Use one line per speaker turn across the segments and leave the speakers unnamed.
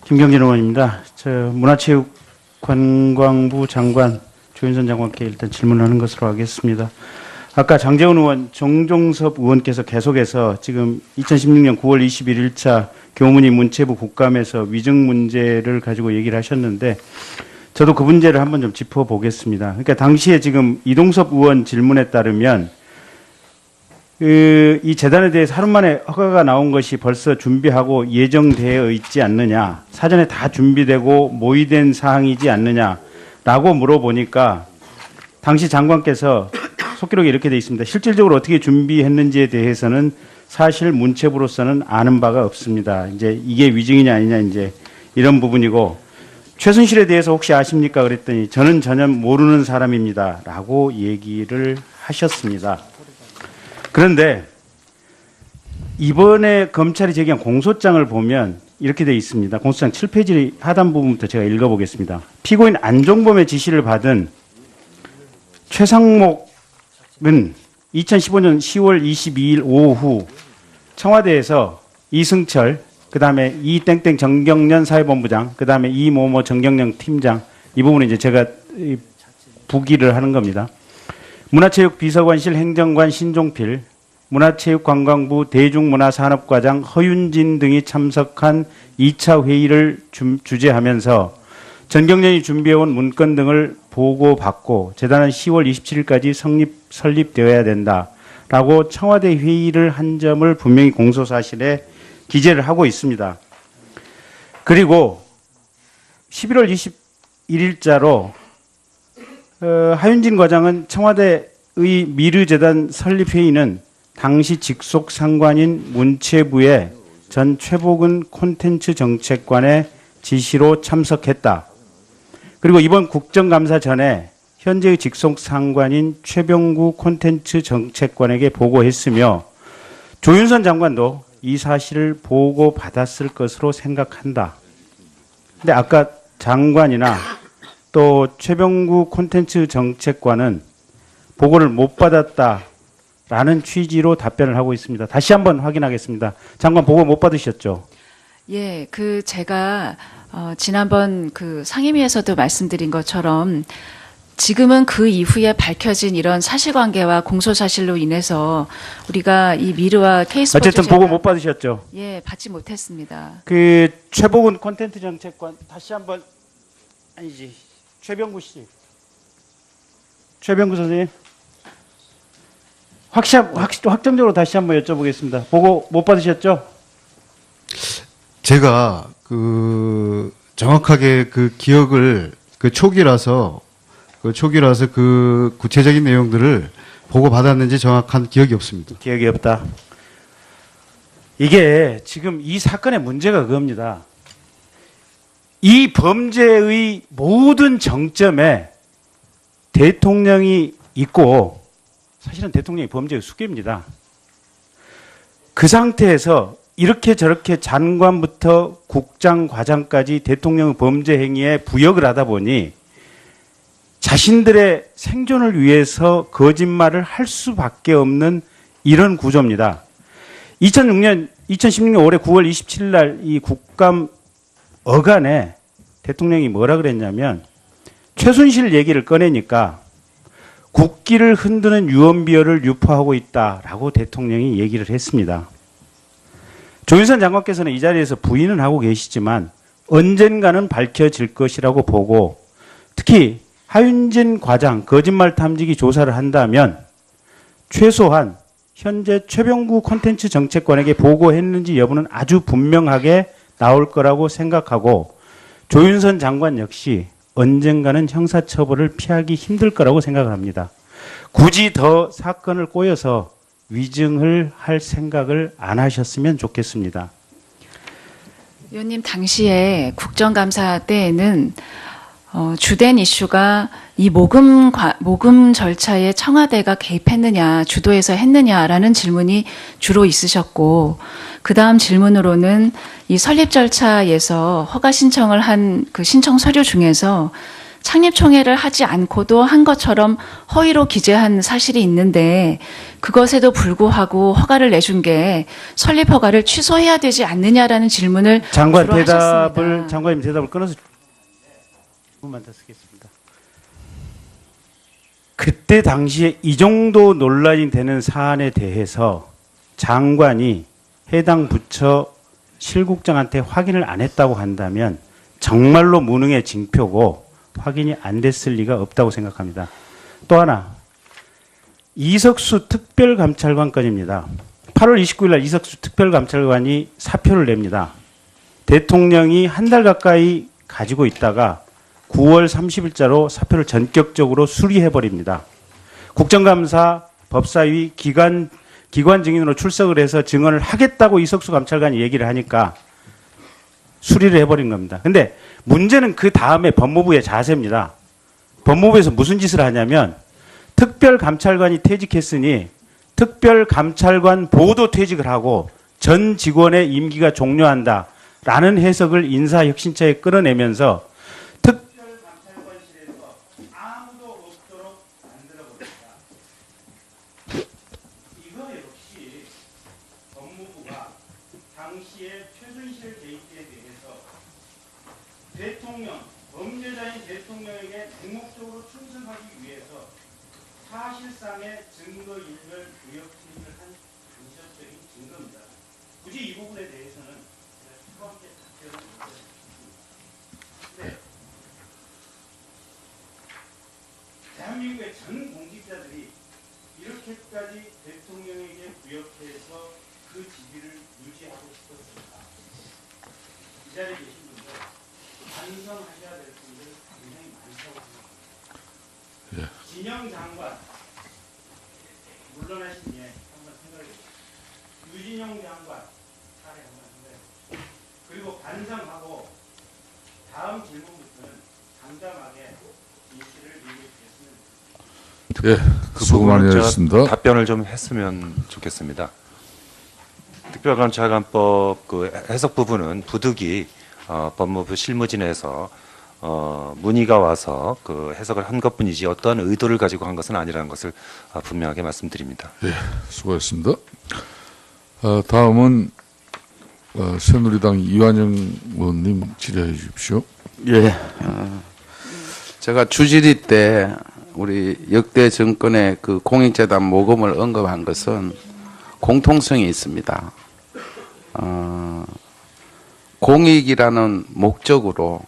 김경진 의원입니다. 문화체육관광부 장관 조윤선 장관께 일단 질문하는 것으로 하겠습니다. 아까 장제원 의원, 정종섭 의원께서 계속해서 지금 2016년 9월 21일자 교문위 문체부 국감에서 위증 문제를 가지고 얘기를 하셨는데 저도 그 문제를 한번 좀 짚어보겠습니다. 그러니까 당시에 지금 이동섭 의원 질문에 따르면 이 재단에 대해서 하루 만에 허가가 나온 것이 벌써 준비하고 예정되어 있지 않느냐, 사전에 다 준비되고 모의된 사항이지 않느냐라고 물어보니까 당시 장관께서 속기록에 이렇게 되어 있습니다. 실질적으로 어떻게 준비했는지에 대해서는 사실 문체부로서는 아는 바가 없습니다. 이제 이게 위증이냐 아니냐 이제 이런 부분이고, 최순실에 대해서 혹시 아십니까? 그랬더니 저는 전혀 모르는 사람입니다라고 얘기를 하셨습니다. 그런데 이번에 검찰이 제기한 공소장을 보면 이렇게 되어 있습니다. 공소장 7페이지 하단 부분부터 제가 읽어보겠습니다. 피고인 안종범의 지시를 받은 최상목은 2015년 10월 22일 오후 청와대에서 이승철, 그 다음에 이땡땡 정경련 사회본부장, 그 다음에 이모모 정경련 팀장, 이 부분은 이제 제가 부기를 하는 겁니다. 문화체육비서관실 행정관 신종필, 문화체육관광부 대중문화산업과장 허윤진 등이 참석한 2차 회의를 주재하면서 정경련이 준비해온 문건 등을 보고받고 재단은 10월 27일까지 설립되어야 된다라고 청와대 회의를 한 점을 분명히 공소사실에 기재를 하고 있습니다. 그리고 11월 21일자로 하윤진 과장은 청와대의 미르재단 설립회의는 당시 직속 상관인 문체부의 전 최복은 콘텐츠 정책관의 지시로 참석했다. 그리고 이번 국정감사 전에 현재의 직속 상관인 최병구 콘텐츠 정책관에게 보고했으며 조윤선 장관도 이 사실을 보고받았을 것으로 생각한다. 근데 아까 장관이나 또 최병구 콘텐츠 정책관은 보고를 못 받았다라는 취지로 답변을 하고 있습니다. 다시 한번 확인하겠습니다. 장관 보고 못 받으셨죠?
예, 제가 지난번 상임위에서도 말씀드린 것처럼 지금은 그 이후에 밝혀진 이런 사실관계와 공소사실로 인해서 우리가 이 미르와 K스포츠
어쨌든 보고 못 받으셨죠?
예, 받지 못했습니다.
최복은 콘텐츠 정책관 다시 한번 아니지 최병구 씨, 최병구 선생님 확정적으로 다시 한번 여쭤보겠습니다. 보고 못 받으셨죠?
제가 정확하게 기억을 초기라서 구체적인 내용들을 보고 받았는지 정확한 기억이 없습니다.
기억이 없다. 이게 지금 이 사건의 문제가 그겁니다. 이 범죄의 모든 정점에 대통령이 있고 사실은 대통령이 범죄의 수괴입니다. 그 상태에서 이렇게 저렇게 장관부터 국장, 과장까지 대통령의 범죄 행위에 부역을 하다 보니 자신들의 생존을 위해서 거짓말을 할 수밖에 없는 이런 구조입니다. 2016년 올해 9월 27일 날 이 국감 어간에 대통령이 뭐라 그랬냐면 최순실 얘기를 꺼내니까 국기를 흔드는 유언비어를 유포하고 있다라고 대통령이 얘기를 했습니다. 조윤선 장관께서는 이 자리에서 부인은 하고 계시지만 언젠가는 밝혀질 것이라고 보고, 특히 하윤진 과장 거짓말 탐지기 조사를 한다면 최소한 현재 최병구 콘텐츠 정책관에게 보고했는지 여부는 아주 분명하게 나올 거라고 생각하고, 조윤선 장관 역시 언젠가는 형사처벌을 피하기 힘들 거라고 생각을 합니다. 굳이 더 사건을 꼬여서 위증을 할 생각을 안 하셨으면 좋겠습니다.
의원님, 당시에 국정감사 때에는 주된 이슈가 이 모금 절차에 청와대가 개입했느냐, 주도해서 했느냐라는 질문이 주로 있으셨고, 그 다음 질문으로는 이 설립 절차에서 허가 신청을 한 신청 서류 중에서 창립총회를 하지 않고도 한 것처럼 허위로 기재한 사실이 있는데 그것에도 불구하고 허가를 내준 게 설립 허가를 취소해야 되지 않느냐라는 질문을
장관
주로 하셨습니다.
장관님 대답을 끊어서 1분만 더 쓰겠습니다. 그때 당시에 이 정도 논란이 되는 사안에 대해서 장관이 해당 부처 실국장한테 확인을 안 했다고 한다면 정말로 무능의 징표고 확인이 안 됐을 리가 없다고 생각합니다. 또 하나, 이석수 특별감찰관 건입니다. 8월 29일 날 이석수 특별감찰관이 사표를 냅니다. 대통령이 한 달 가까이 가지고 있다가 9월 30일자로 사표를 전격적으로 수리해버립니다. 국정감사, 법사위, 기관 증인으로 출석을 해서 증언을 하겠다고 이석수 감찰관이 얘기를 하니까 수리를 해버린 겁니다. 근데 문제는 그 다음에 법무부의 자세입니다. 법무부에서 무슨 짓을 하냐면 특별감찰관이 퇴직했으니 특별감찰관 보도 퇴직을 하고 전 직원의 임기가 종료한다라는 해석을 인사혁신처에 끌어내면서 특별감찰관실에서 아무도 없도록 만들어버립니다. 이거 역시 법무부가 당시의 최순실 게이트에 대해서 대통령, 범죄자인 대통령에게 맹목적으로 충성하기 위해서 사실상의 증거인멸 의혹 투입을 한 간접적인 증거입니다. 굳이 이 부분에 대해서는 제가 추가함께 답변을 드리겠습니다. 네. 대한민국의 전 공직자들이 이렇게까지 대통령에게 부역해서 그 지위를 유지하고 싶었습니다. 이 자리에 계신 분들 반성하셔야 될 분들 굉장히 많다고 생각합니다.
예.
진영 장관 물러나신 예 한번 생각해 보십시오. 유진영 장관 사례 한번 생각해 보십시오. 그리고 반성하고 다음 질문부터는 담담하게 진실을 얘기해 주셨으면 좋겠습니다.
예,
그
수고 많이
부분은 제가
하셨습니다.
답변을 좀 했으면 좋겠습니다. 특별감찰관법 그 해석 부분은 부득이 법무부 실무진에서 문의가 와서 그 해석을 한 것뿐이지 어떠한 의도를 가지고 한 것은 아니라는 것을 분명하게 말씀드립니다.
예, 수고하셨습니다. 다음은 새누리당 이완영 의원님 질의해 주십시오.
예. 제가 주질의 때 우리 역대 정권의 그 공익재단 모금을 언급한 것은 공통성이 있습니다. 공익이라는 목적으로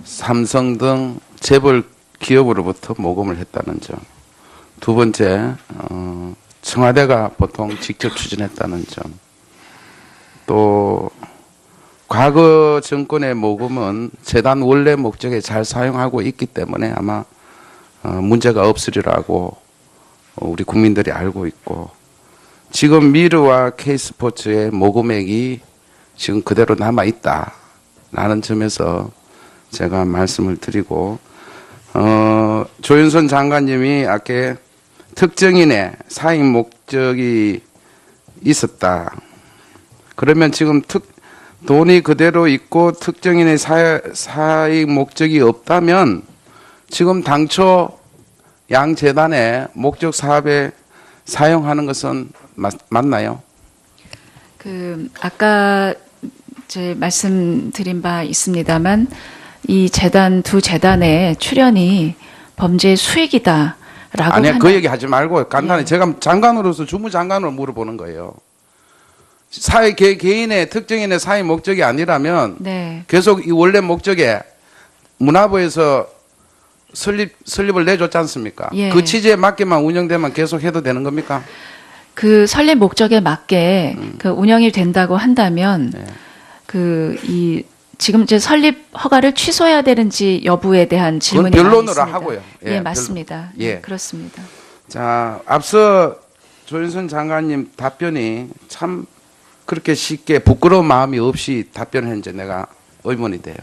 삼성 등 재벌 기업으로부터 모금을 했다는 점. 두 번째, 청와대가 보통 직접 추진했다는 점. 또 과거 정권의 모금은 재단 원래 목적에 잘 사용하고 있기 때문에 아마 문제가 없으리라고 우리 국민들이 알고 있고, 지금 미르와 K스포츠의 모금액이 지금 그대로 남아있다라는 점에서 제가 말씀을 드리고, 조윤선 장관님이 아까 특정인의 사익 목적이 있었다. 그러면 지금 돈이 그대로 있고 특정인의 사익 목적이 없다면 지금 당초 양 재단의 목적 사업에 사용하는 것은 맞나요?
아까 제 말씀드린 바 있습니다만 이 두 재단의 출연이 범죄 수익이다라고
아니요, 그 얘기 하지 말고 간단히 제가 장관으로서 주무장관으로 물어보는 거예요. 개인의 특정인의 사익 목적이 아니라면
네.
계속 이 원래 목적에 문화부에서 설립을 내줬지 않습니까?
예.
그 취지에 맞게만 운영되면 계속 해도 되는 겁니까?
그 설립 목적에 맞게 그 운영이 된다고 한다면
네.
지금 이제 설립 허가를 취소해야 되는지 여부에 대한 질문이
그건 변론으로
많이 있습니다.
하고요.
예, 맞습니다.
예.
그렇습니다.
자, 앞서 조윤선 장관님 답변이 참 그렇게 쉽게 부끄러운 마음이 없이 답변했는지 내가 의문이 돼요.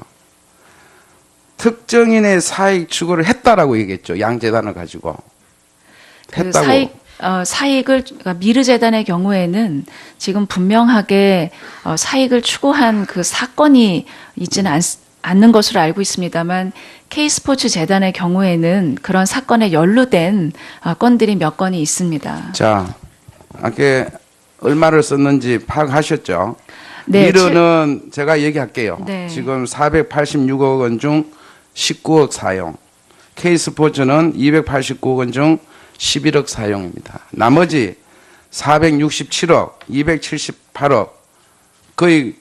특정인의 사익 추구를 했다라고 얘기했죠. 양재단을 가지고. 했다고.
사익을 그러니까 미르 재단의 경우에는 지금 분명하게 사익을 추구한 그 사건이 있지는 않는 것으로 알고 있습니다만 K스포츠 재단의 경우에는 그런 사건에 연루된 건들이 몇 건이 있습니다.
자, 아까 얼마를 썼는지 파악하셨죠?
네,
미르는 제가 얘기할게요.
네.
지금 486억 원 중 19억 사용. K스포츠는 289억 원 중 11억 사용입니다. 나머지 467억, 278억, 거의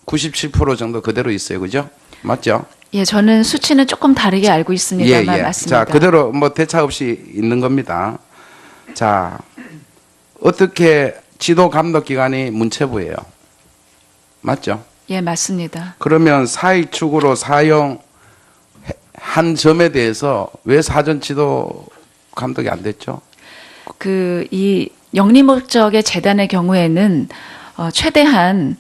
97% 정도 그대로 있어요. 그죠? 맞죠?
예, 저는 수치는 조금 다르게 알고 있습니다만 맞습니다.
자, 그대로 뭐 대차 없이 있는 겁니다. 자, 어떻게 지도 감독 기관이 문체부예요. 맞죠?
예, 맞습니다.
그러면 사익축으로 사용한 점에 대해서 왜 사전 지도 감독이 안 됐죠?
이 영리 목적의 재단의 경우에는 최대한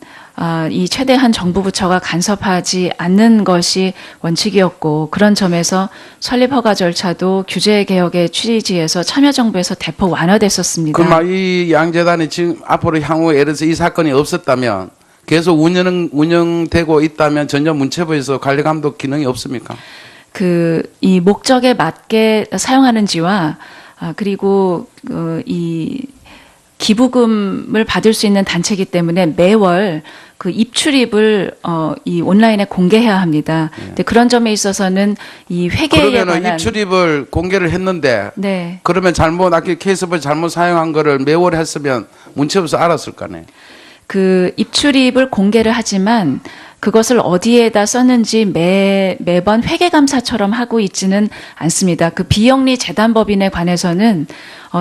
정부 부처가 간섭하지 않는 것이 원칙이었고 그런 점에서 설립 허가 절차도 규제 개혁의 취지에서 참여정부에서 대폭 완화됐었습니다.
그럼 이 양재단이 지금 앞으로 향후 예를 들어서 이 사건이 없었다면 계속 운영되고 있다면 전혀 문체부에서 관리 감독 기능이 없습니까?
이 목적에 맞게 사용하는지와 그리고 이 기부금을 받을 수 있는 단체이기 때문에 매월 그 입출입을 이 온라인에 공개해야 합니다. 근데 그런 점에 있어서는 이 회계에
그러면
관한
입출입을 공개를 했는데
네.
그러면 아까 케이스를 잘못 사용한 거를 매월 했으면 문체부에서 알았을 거네.
그 입출입을 공개를 하지만 그것을 어디에다 썼는지 매번 회계감사처럼 하고 있지는 않습니다. 그 비영리 재단법인에 관해서는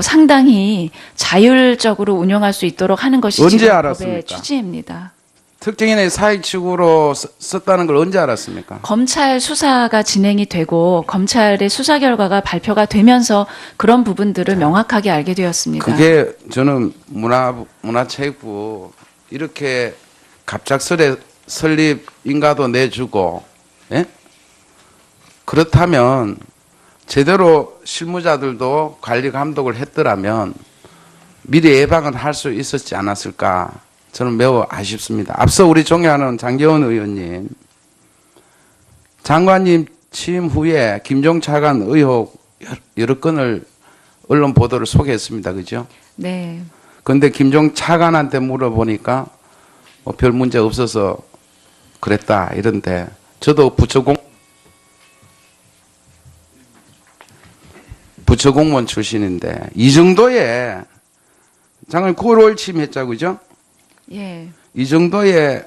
상당히 자율적으로 운영할 수 있도록 하는 것이
언제
지금
알았습니까?
법의 취지입니다.
특정인의 사익축으로 썼다는 걸 언제 알았습니까?
검찰 수사가 진행이 되고 검찰의 수사 결과가 발표가 되면서 그런 부분들을 명확하게 알게 되었습니다.
그게 저는 문화체육부 이렇게 갑작스레 설립 인가도 내주고 예? 그렇다면 제대로 실무자들도 관리 감독을 했더라면 미리 예방을 할 수 있었지 않았을까 저는 매우 아쉽습니다. 앞서 우리 존경하는 장제원 의원님 장관님 취임 후에 김종 차관 의혹 여러 건을 언론 보도를 소개했습니다. 그죠?
네.
그런데 김종 차관한테 물어보니까 뭐 별 문제 없어서 그랬다 이런데 저도 부처 공무원 출신인데 이 정도의 장관 9월 5일 취임했죠, 그죠?
예.
이 정도의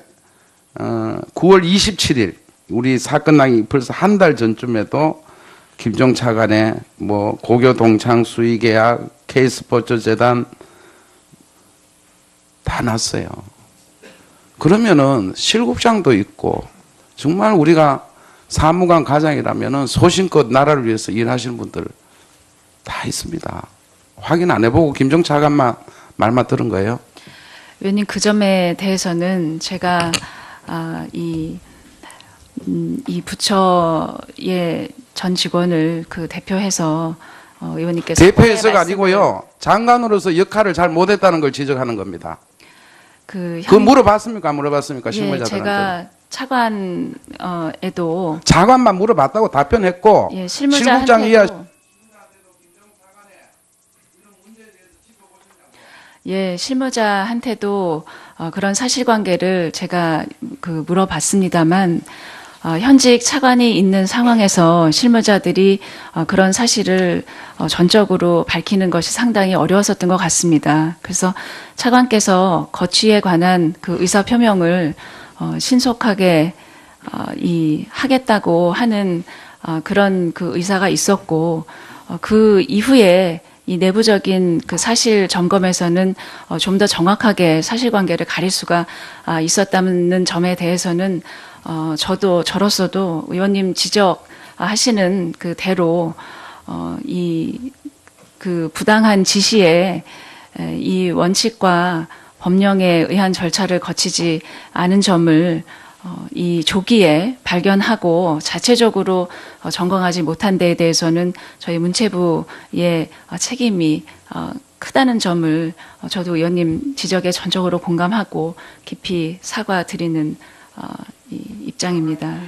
9월 27일 우리 사건 나기 벌써 한 달 전쯤에도 김종 차관의 뭐 고교 동창 수의 계약, K스포츠 재단 다 났어요. 그러면은 실국장도 있고 정말 우리가 사무관 과장이라면은 소신껏 나라를 위해서 일하시는 분들 다 있습니다. 확인 안 해보고 김종 차관만 말만 들은 거예요?
의원님 그 점에 대해서는 제가 이 부처의 전 직원을 그 대표해서 의원님께서
대표해서가 아니고요. 장관으로서 역할을 잘 못했다는 걸 지적하는 겁니다. 그거 물어봤습니까? 안 물어봤습니까?
예,
실무자들한테.
제가 차관에도
차관만 물어봤다고 답변했고
예,
실국장 이하
실무자한테도 그런 사실관계를 제가 물어봤습니다만 현직 차관이 있는 상황에서 실무자들이 그런 사실을 전적으로 밝히는 것이 상당히 어려웠었던 것 같습니다. 그래서 차관께서 거취에 관한 그 의사 표명을 신속하게 하겠다고 하는 그런 그 의사가 있었고 그 이후에 이 내부적인 그 사실 점검에서는 좀 더 정확하게 사실관계를 가릴 수가 있었다는 점에 대해서는 저로서도 의원님 지적하시는 그대로 그 부당한 지시에 이 원칙과 법령에 의한 절차를 거치지 않은 점을 이 조기에 발견하고 자체적으로 점검하지 못한 데에 대해서는 저희 문체부의 책임이 크다는 점을 저도 의원님 지적에 전적으로 공감하고 깊이 사과드리는 이 입장입니다.